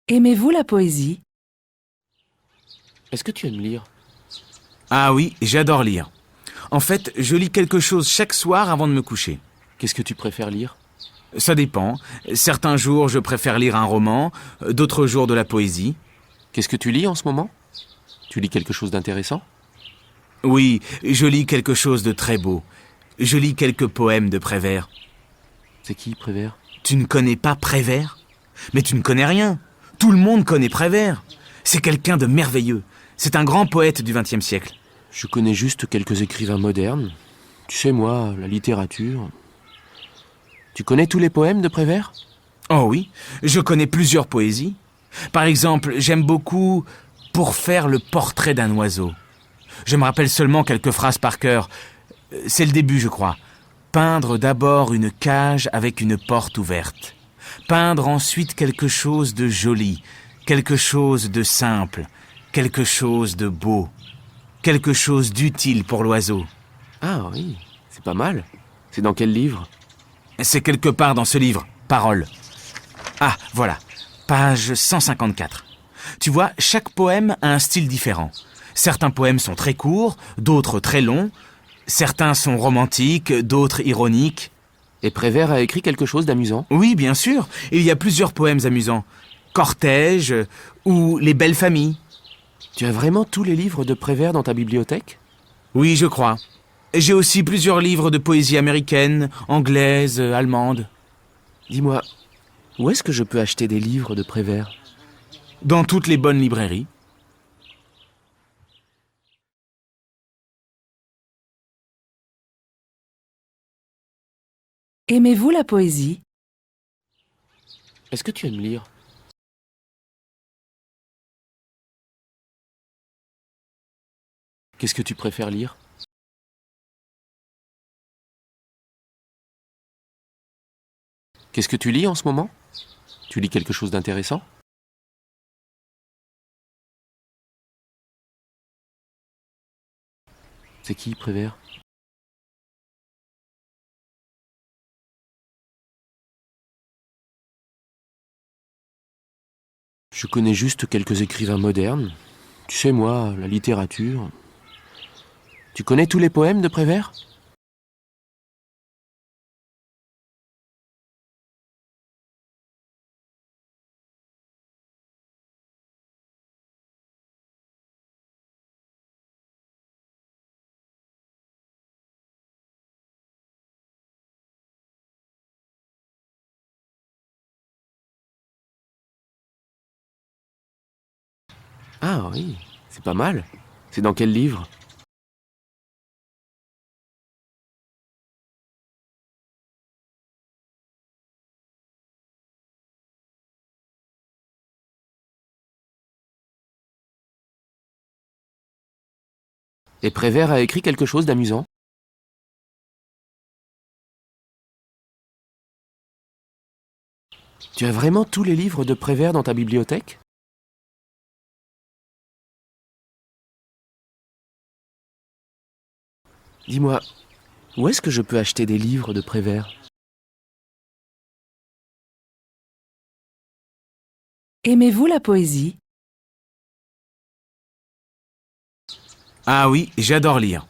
Aimez-vous la poésie? Est-ce que tu aimes lire? Ah oui, j'adore lire. En fait, je lis quelque chose chaque soir avant de me coucher. Qu'est-ce que tu préfères lire? Ça dépend. Certains jours, je préfère lire un roman, d'autres jours de la poésie. Qu'est-ce que tu lis en ce moment? Tu lis quelque chose d'intéressant? Oui, je lis quelque chose de très beau. Je lis quelques poèmes de Prévert. C'est qui, Prévert? Tu ne connais pas Prévert? Mais tu ne connais rien. Tout le monde connaît Prévert. C'est quelqu'un de merveilleux. C'est un grand poète du XXe siècle. Je connais juste quelques écrivains modernes. Tu sais, moi, la littérature... Tu connais tous les poèmes de Prévert? Oh oui, je connais plusieurs poésies. Par exemple, j'aime beaucoup « Pour faire le portrait d'un oiseau ». Je me rappelle seulement quelques phrases par cœur. C'est le début, je crois. Peindre d'abord une cage avec une porte ouverte. Peindre ensuite quelque chose de joli, quelque chose de simple, quelque chose de beau, quelque chose d'utile pour l'oiseau. Ah oui, c'est pas mal. C'est dans quel livre? C'est quelque part dans ce livre, Paroles. Ah, voilà, page 154. Tu vois, chaque poème a un style différent. Certains poèmes sont très courts, d'autres très longs. Certains sont romantiques, d'autres ironiques. Et Prévert a écrit quelque chose d'amusant? Oui, bien sûr, il y a plusieurs poèmes amusants. Cortège ou Les belles familles. Tu as vraiment tous les livres de Prévert dans ta bibliothèque? Oui, je crois. J'ai aussi plusieurs livres de poésie américaine, anglaise, allemande. Dis-moi, où est-ce que je peux acheter des livres de Prévert? Dans toutes les bonnes librairies. Aimez-vous la poésie? Est-ce que tu aimes lire? Qu'est-ce que tu préfères lire? Qu'est-ce que tu lis en ce moment? Tu lis quelque chose d'intéressant? C'est qui, Prévert? Je connais juste quelques écrivains modernes. Tu sais, moi, la littérature... Tu connais tous les poèmes de Prévert? Ah oui, c'est pas mal. C'est dans quel livre? Et Prévert a écrit quelque chose d'amusant? Tu as vraiment tous les livres de Prévert dans ta bibliothèque? Dis-moi, où est-ce que je peux acheter des livres de Prévert? Aimez-vous la poésie? Ah oui, j'adore lire.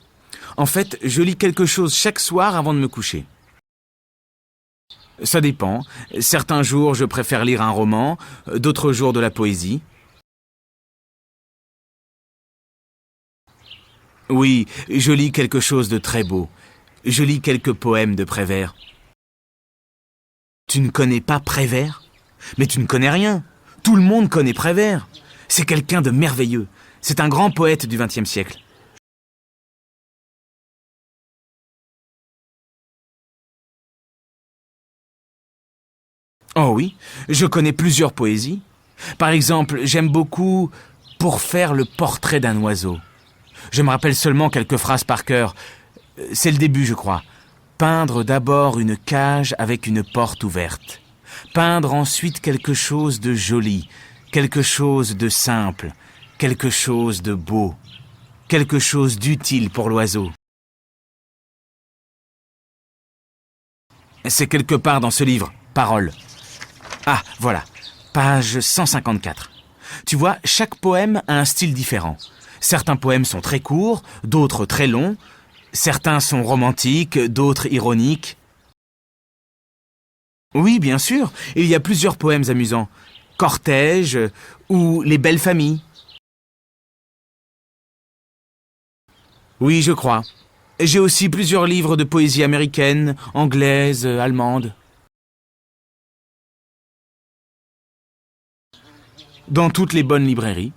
En fait, je lis quelque chose chaque soir avant de me coucher. Ça dépend. Certains jours, je préfère lire un roman, d'autres jours de la poésie. Oui, je lis quelque chose de très beau. Je lis quelques poèmes de Prévert. Tu ne connais pas Prévert? Mais tu ne connais rien. Tout le monde connaît Prévert. C'est quelqu'un de merveilleux. C'est un grand poète du XXe siècle. Oh oui, je connais plusieurs poésies. Par exemple, j'aime beaucoup « Pour faire le portrait d'un oiseau ». Je me rappelle seulement quelques phrases par cœur. C'est le début, je crois. Peindre d'abord une cage avec une porte ouverte. Peindre ensuite quelque chose de joli, quelque chose de simple, quelque chose de beau, quelque chose d'utile pour l'oiseau. C'est quelque part dans ce livre, Paroles. Ah, voilà, Page 154. Tu vois, chaque poème a un style différent. Certains poèmes sont très courts, d'autres très longs. Certains sont romantiques, d'autres ironiques. Oui, bien sûr, il y a plusieurs poèmes amusants. Cortège ou Les belles familles. Oui, je crois. J'ai aussi plusieurs livres de poésie américaine, anglaise, allemande. Dans toutes les bonnes librairies.